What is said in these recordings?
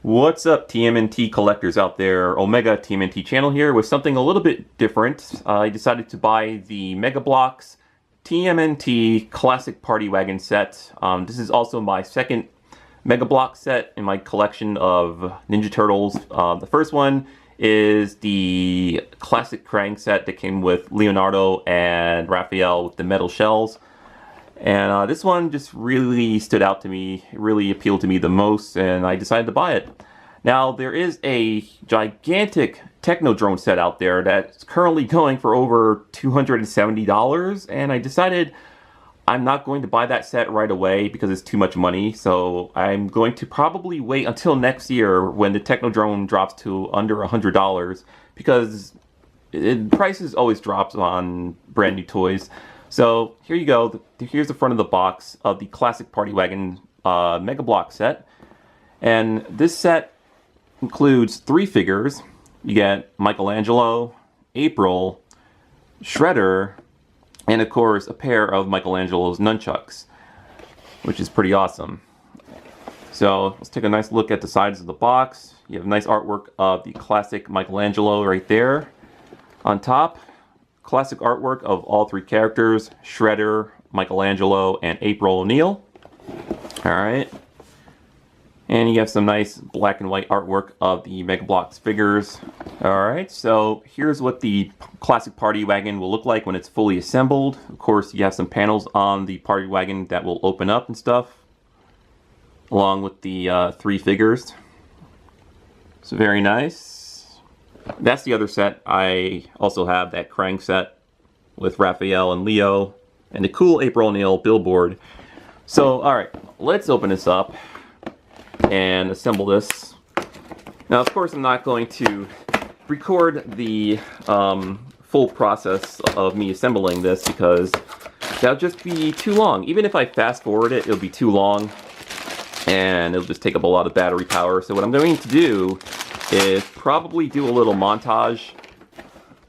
What's up, TMNT collectors out there? Omega TMNT channel here with something a little bit different. I decided to buy the Mega Bloks TMNT Classic Party Wagon set. This is also my second Mega Bloks set in my collection of Ninja Turtles. The first one is the classic Krang set that came with Leonardo and Raphael with the metal shells. And this one just really stood out to me, it really appealed to me the most, and I decided to buy it. Now, there is a gigantic Technodrome set out there that's currently going for over $270, and I decided I'm not going to buy that set right away because it's too much money, so I'm going to probably wait until next year when the Technodrome drops to under $100, because prices always drops on brand new toys. So here you go. Here's the front of the box of the Classic Party Wagon Mega Bloks set. And this set includes 3 figures. You get Michelangelo, April, Shredder, and of course a pair of Michelangelo's nunchucks, which is pretty awesome. So let's take a nice look at the sides of the box. You have nice artwork of the classic Michelangelo right there. On top, classic artwork of all 3 characters, Shredder, Michelangelo, and April O'Neil. Alright. And you have some nice black and white artwork of the Mega Bloks figures. Alright, so here's what the Classic Party Wagon will look like when it's fully assembled. Of course, you have some panels on the Party Wagon that will open up and stuff, along with the 3 figures. So very nice. That's the other set. I also have that Krang set with Raphael and Leo and the cool April O'Neil billboard. So, alright, let's open this up and assemble this. Now, of course, I'm not going to record the full process of me assembling this because that'll just be too long. Even if I fast forward it, it'll be too long and it'll just take up a lot of battery power. So what I'm going to do is probably do a little montage,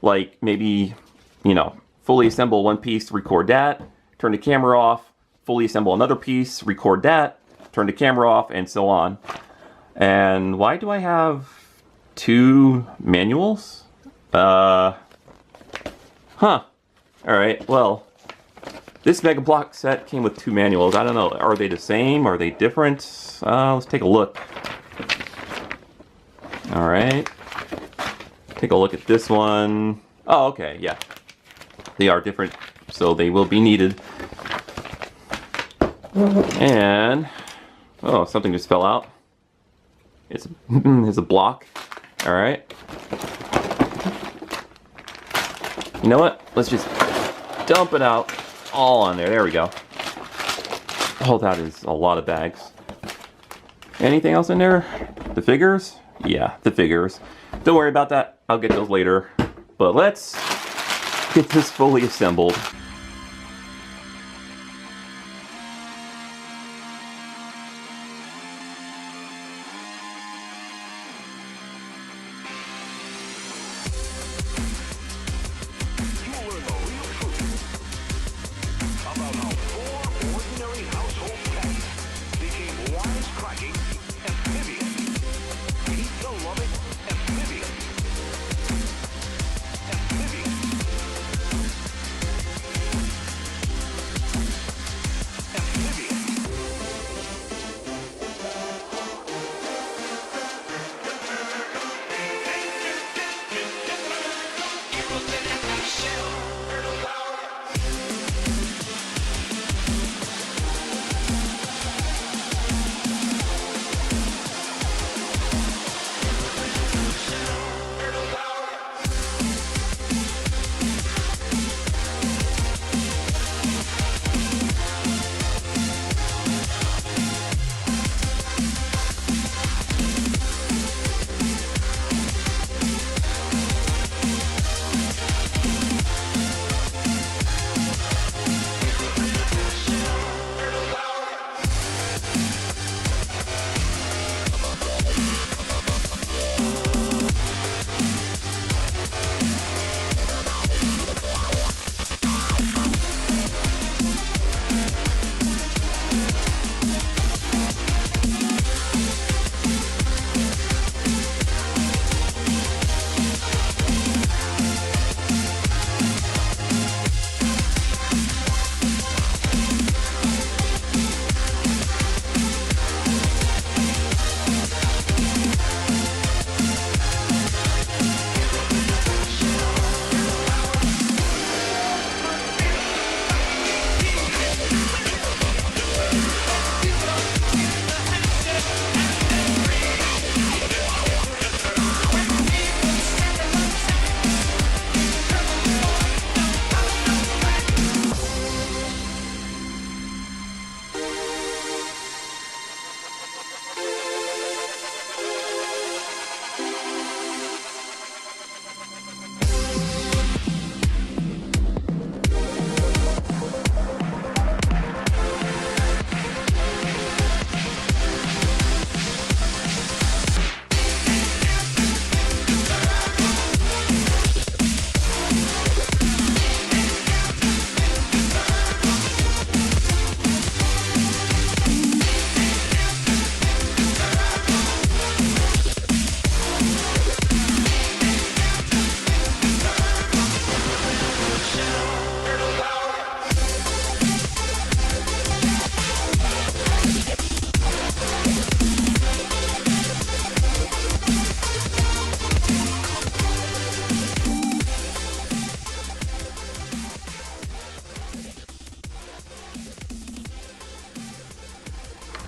like maybe, you know, fully assemble one piece, record that, turn the camera off, fully assemble another piece, record that, turn the camera off, and so on. And why do I have 2 manuals? Alright, well, this Mega Bloks set came with 2 manuals. I don't know, are they the same? Are they different? Let's take a look. Alright, take a look at this one. Oh, okay, yeah. They are different, so they will be needed. And, oh, something just fell out. It's a block. Alright. You know what? Let's just dump it out all on there. There we go. Oh, that is a lot of bags. Anything else in there? The figures? Yeah, the figures. Don't worry about that. I'll get those later. But let's get this fully assembled.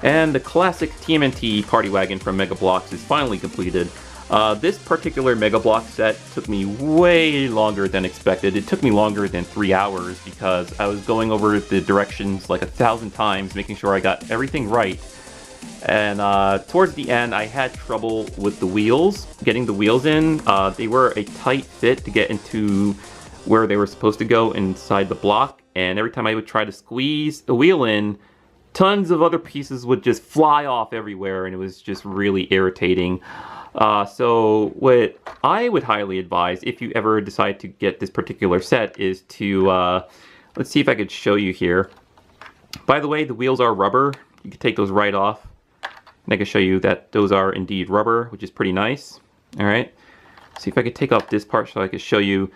And the classic TMNT party wagon from Mega Bloks is finally completed. This particular Mega Bloks set took me way longer than expected. It took me longer than 3 hours because I was going over the directions like 1,000 times, making sure I got everything right. And towards the end, I had trouble with the wheels, getting the wheels in. They were a tight fit to get into where they were supposed to go inside the block. And every time I would try to squeeze the wheel in, tons of other pieces would just fly off everywhere, and it was just really irritating. So what I would highly advise if you ever decide to get this particular set is to, let's see if I could show you here. By the way, the wheels are rubber. You can take those right off. And I can show you that those are indeed rubber, which is pretty nice. All right. See if I could take off this part so I could show you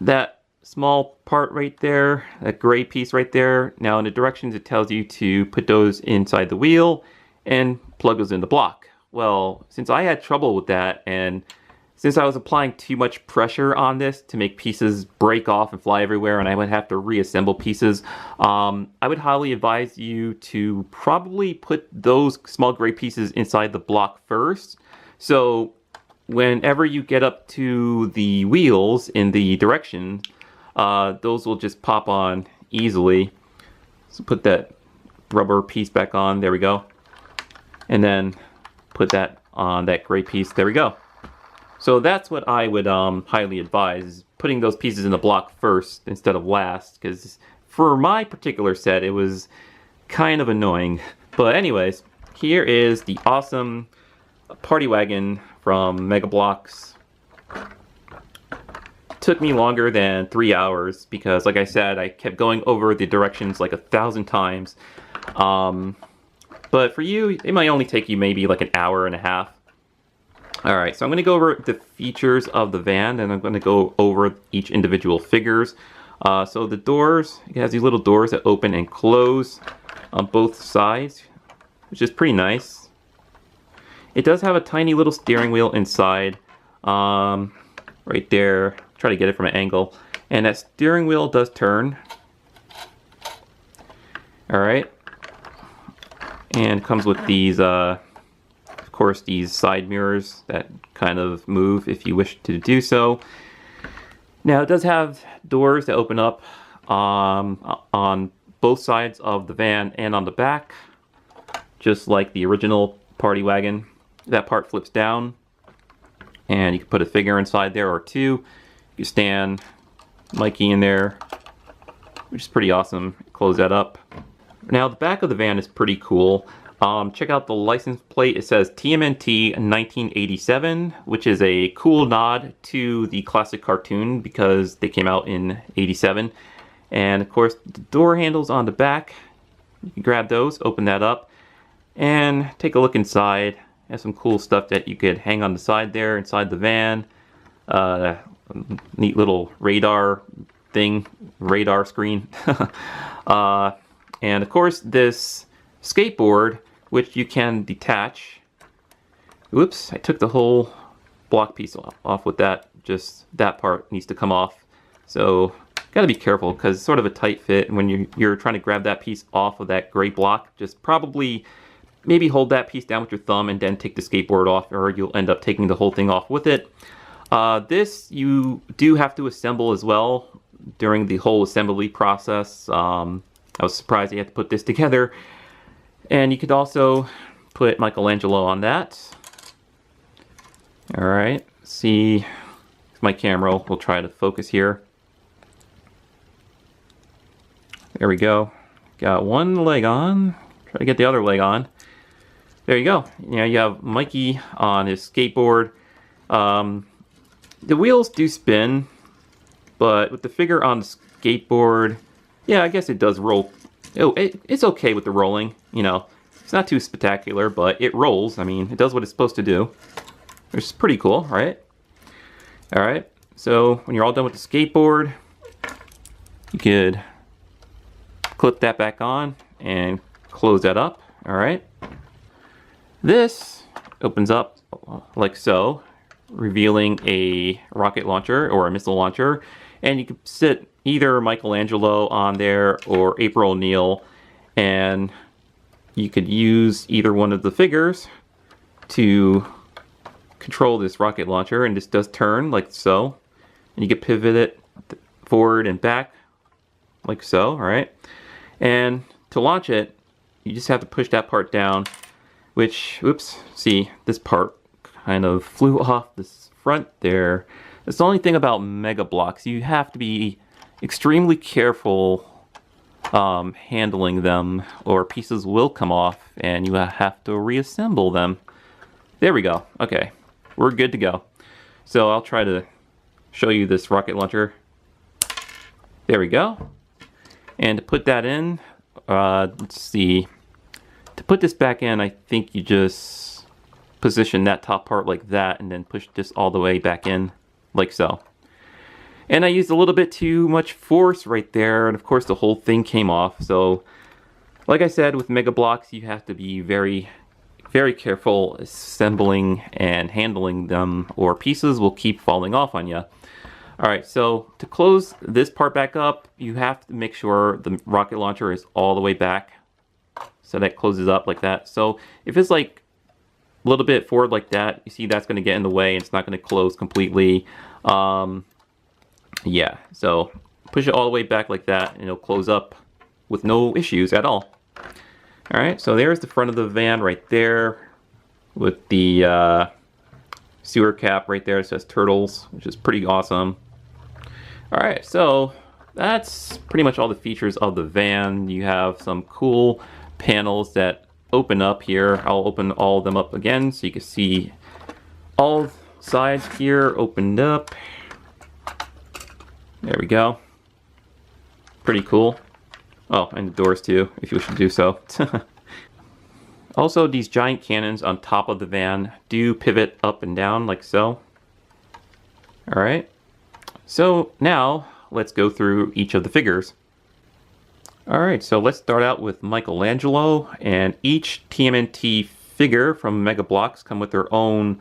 that small part right there, that gray piece right there. Now in the directions it tells you to put those inside the wheel and plug those in the block. Well, since I had trouble with that, and since I was applying too much pressure on this to make pieces break off and fly everywhere, and I would have to reassemble pieces, I would highly advise you to probably put those small gray pieces inside the block first. So whenever you get up to the wheels in the direction, those will just pop on easily. So put that rubber piece back on, there we go. And then put that on that gray piece, there we go. So that's what I would highly advise, putting those pieces in the block first instead of last, because for my particular set it was kind of annoying. But anyways, here is the awesome party wagon from Mega Bloks. Took me longer than 3 hours because, like I said, I kept going over the directions like 1,000 times. But for you, it might only take you maybe like an hour and a half. Alright, so I'm going to go over the features of the van, and I'm going to go over each individual figures. So the doors, it has these little doors that open and close on both sides, which is pretty nice. It does have a tiny little steering wheel inside, right there. Try to get it from an angle. And that steering wheel does turn. Alright. And comes with these, of course, these side mirrors that kind of move if you wish to do so. Now it does have doors that open up on both sides of the van and on the back, just like the original party wagon. That part flips down, and you can put a figure inside there or two. You stand Mikey in there, which is pretty awesome. Close that up. Now the back of the van is pretty cool. Check out the license plate. It says TMNT 1987, which is a cool nod to the classic cartoon because they came out in '87. And of course, the door handles on the back. You can grab those, open that up, and take a look inside. Has some cool stuff that you could hang on the side there inside the van. Neat little radar thing, radar screen. And of course this skateboard, which you can detach. Oops, I took the whole block piece off with that. Just that part needs to come off. So gotta be careful because it's sort of a tight fit. And when you're trying to grab that piece off of that gray block, just probably maybe hold that piece down with your thumb and then take the skateboard off, or you'll end up taking the whole thing off with it. This you do have to assemble as well during the whole assembly process. I was surprised you had to put this together. And you could also put Michelangelo on that. Alright, see, my camera will try to focus here. There we go. Got one leg on. Try to get the other leg on. There you go. Yeah, you have Mikey on his skateboard. The wheels do spin, but with the figure on the skateboard, yeah, I guess it does roll. Oh, it's okay with the rolling, you know. It's not too spectacular, but it rolls. I mean, it does what it's supposed to do, which is pretty cool, right? Alright, so when you're all done with the skateboard, you could clip that back on and close that up, alright? This opens up like so, revealing a rocket launcher or a missile launcher, and you can sit either Michelangelo on there or April O'Neil, and you could use either one of the figures to control this rocket launcher, and this does turn like so. And you can pivot it forward and back like so, all right? And to launch it, you just have to push that part down, which, oops, see, this part kind of flew off this front there. That's the only thing about Mega Bloks. You have to be extremely careful handling them, or pieces will come off and you have to reassemble them. There we go. Okay, we're good to go. So I'll try to show you this rocket launcher. There we go. And to put that in, let's see. To put this back in, I think you just position that top part like that and then push this all the way back in like so. And I used a little bit too much force right there, and of course the whole thing came off. So like I said, with Mega Bloks, you have to be very, very careful assembling and handling them, or pieces will keep falling off on you. Alright, so to close this part back up, you have to make sure the rocket launcher is all the way back, so that closes up like that. So if it's like a little bit forward like that, you see that's going to get in the way and it's not going to close completely. Yeah, so push it all the way back like that and it'll close up with no issues at all. Alright, so there's the front of the van right there with the sewer cap right there. It says Turtles, which is pretty awesome. Alright, so that's pretty much all the features of the van. You have some cool panels that open up here. I'll open all of them up again so you can see all sides here opened up. There we go. Pretty cool. Oh, and the doors too, if you wish to do so. Also, these giant cannons on top of the van do pivot up and down like so. Alright, so now let's go through each of the figures. Alright, so let's start out with Michelangelo, and each TMNT figure from Mega Bloks come with their own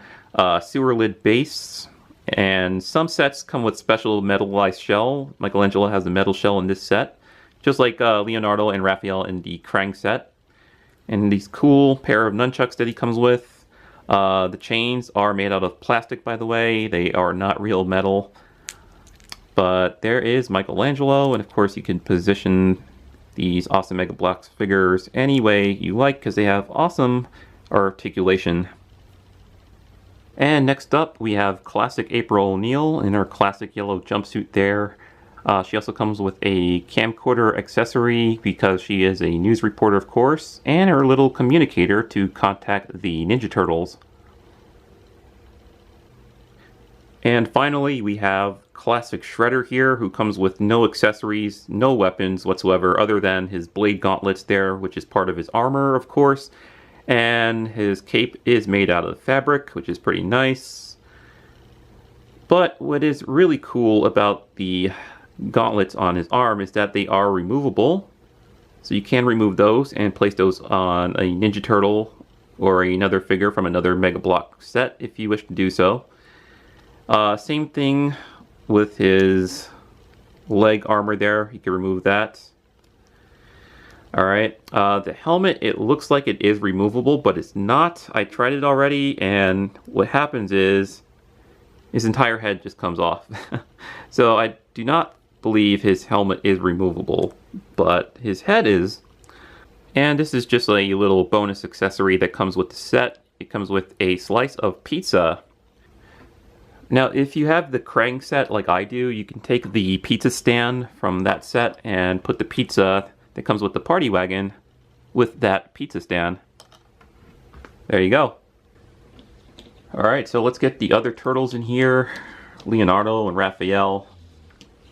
sewer lid base, and some sets come with special metallized shell. Michelangelo has the metal shell in this set, just like Leonardo and Raphael in the Krang set. And these cool pair of nunchucks that he comes with. The chains are made out of plastic, by the way. They are not real metal. But there is Michelangelo, and of course you can position these awesome Mega Bloks figures any way you like, because they have awesome articulation. And next up we have classic April O'Neil in her classic yellow jumpsuit there. She also comes with a camcorder accessory because she is a news reporter, of course, and her little communicator to contact the Ninja Turtles. And finally, we have classic Shredder here, who comes with no accessories, no weapons whatsoever, other than his blade gauntlets there, which is part of his armor, of course. And his cape is made out of fabric, which is pretty nice. But what is really cool about the gauntlets on his arm is that they are removable, so you can remove those and place those on a Ninja Turtle or another figure from another Mega Bloks set if you wish to do so. Same thing with his leg armor there, you can remove that. Alright, the helmet, it looks like it is removable, but it's not. I tried it already, and what happens is his entire head just comes off. So I do not believe his helmet is removable, but his head is. And this is just a little bonus accessory that comes with the set. It comes with a slice of pizza. Now, if you have the Krang set like I do, you can take the pizza stand from that set and put the pizza that comes with the party wagon with that pizza stand. There you go. Alright, so let's get the other turtles in here. Leonardo and Raphael.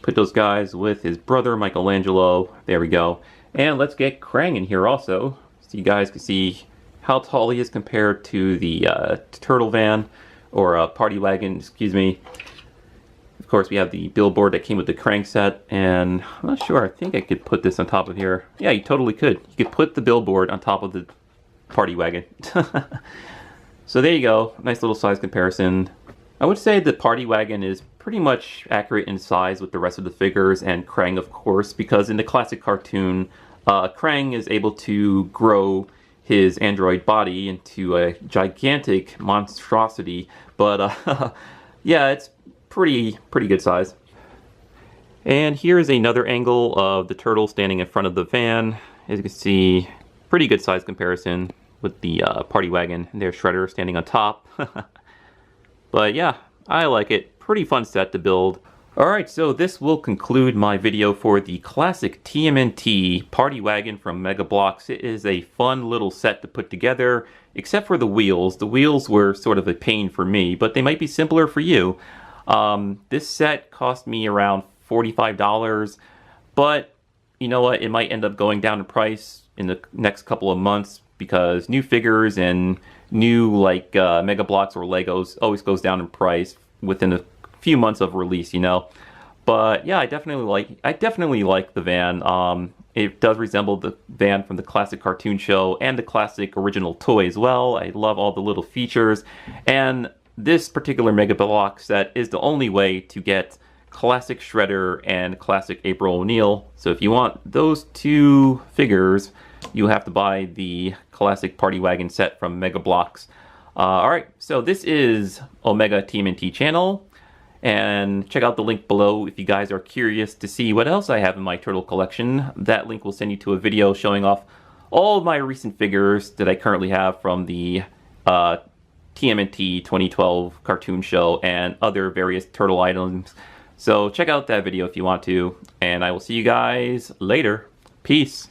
Put those guys with his brother Michelangelo. There we go. And let's get Krang in here also, so you guys can see how tall he is compared to the turtle van, or party wagon, excuse me. Of course, we have the billboard that came with the Krang set, and I'm not sure, I think I could put this on top of here. Yeah, you totally could. You could put the billboard on top of the party wagon. So there you go, nice little size comparison. I would say the party wagon is pretty much accurate in size with the rest of the figures, and Krang, of course, because in the classic cartoon, Krang is able to grow his android body into a gigantic monstrosity. But yeah, it's pretty good size. And here's another angle of the turtle standing in front of the van. As you can see, pretty good size comparison with the party wagon and their shredder standing on top. But yeah, I like it. Pretty fun set to build. Alright, so this will conclude my video for the classic TMNT party wagon from Mega Bloks. It is a fun little set to put together, except for the wheels. The wheels were sort of a pain for me, but they might be simpler for you. This set cost me around $45, but you know what? It might end up going down in price in the next couple of months because new figures and new Mega Bloks or Legos always goes down in price within a few months of release, you know. But yeah, I definitely like the van. It does resemble the van from the classic cartoon show and the classic original toy as well. I love all the little features, and this particular Mega Bloks set is the only way to get classic Shredder and classic April O'Neil. So if you want those two figures, you have to buy the classic party wagon set from Mega Bloks. Alright, so this is Omega TMNT channel, and check out the link below if you guys are curious to see what else I have in my turtle collection. That link will send you to a video showing off all of my recent figures that I currently have from the TMNT 2012 cartoon show and other various turtle items. So check out that video if you want to, and I will see you guys later. Peace.